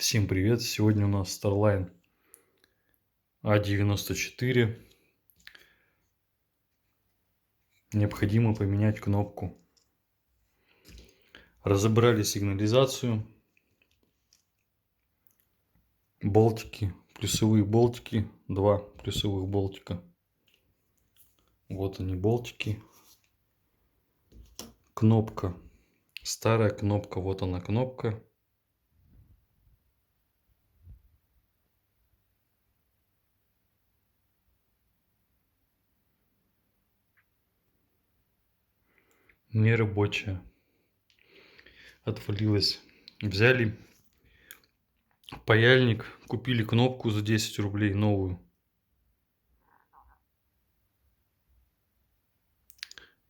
Всем привет! Сегодня у нас Starline A94. Необходимо поменять кнопку. Разобрали сигнализацию. Болтики, плюсовые болтики, два плюсовых болтика. Вот они болтики. Кнопка. Старая кнопка. Вот она кнопка. Нерабочая. Отвалилась. Взяли паяльник, купили кнопку за 10 рублей новую.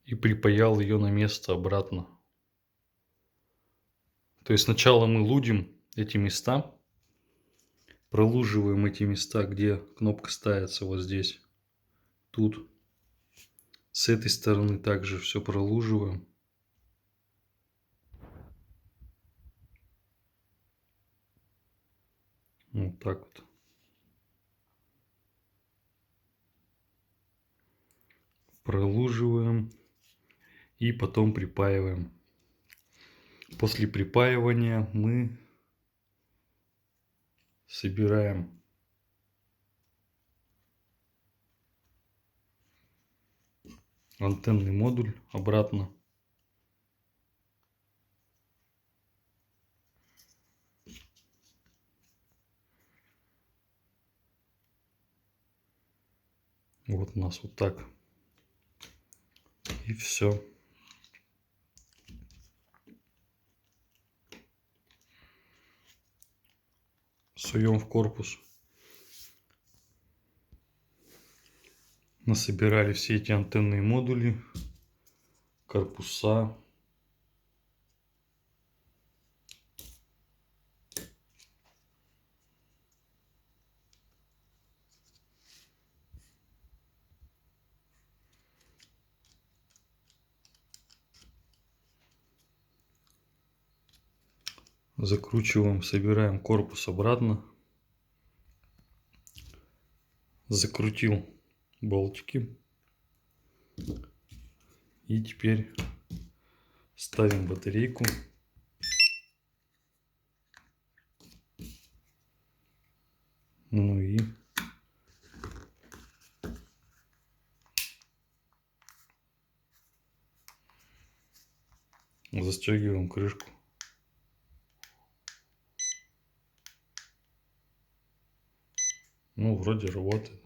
И припаял ее на место обратно. То есть сначала мы лудим эти места, пролуживаем эти места, где кнопка ставится, вот здесь, тут. С этой стороны также все пролуживаем. Вот так вот. Пролуживаем и потом припаиваем. После припаивания мы собираем антенный модуль обратно. Вот у нас вот так. И все. Суем в корпус. Насобирали все эти антенные модули, корпуса. Закручиваем, собираем корпус обратно. Закрутил болтики. И теперь ставим батарейку. Ну и застегиваем крышку. Ну, вроде работает.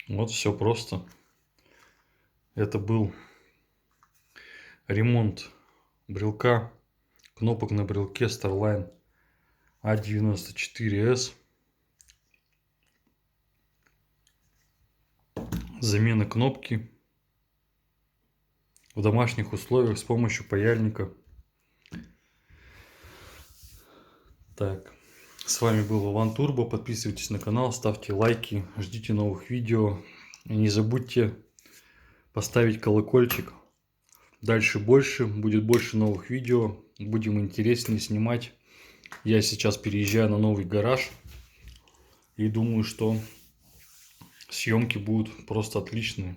Вот все просто. Это был ремонт брелка, кнопок на брелке Starline A94S. Замена кнопки в домашних условиях с помощью паяльника. Так, с вами был Вован Турбо. Подписывайтесь на канал, ставьте лайки, ждите новых видео. И не забудьте поставить колокольчик. Дальше больше, будет больше новых видео. Будем интереснее снимать. Я сейчас переезжаю на новый гараж. И думаю, что съемки будут просто отличные.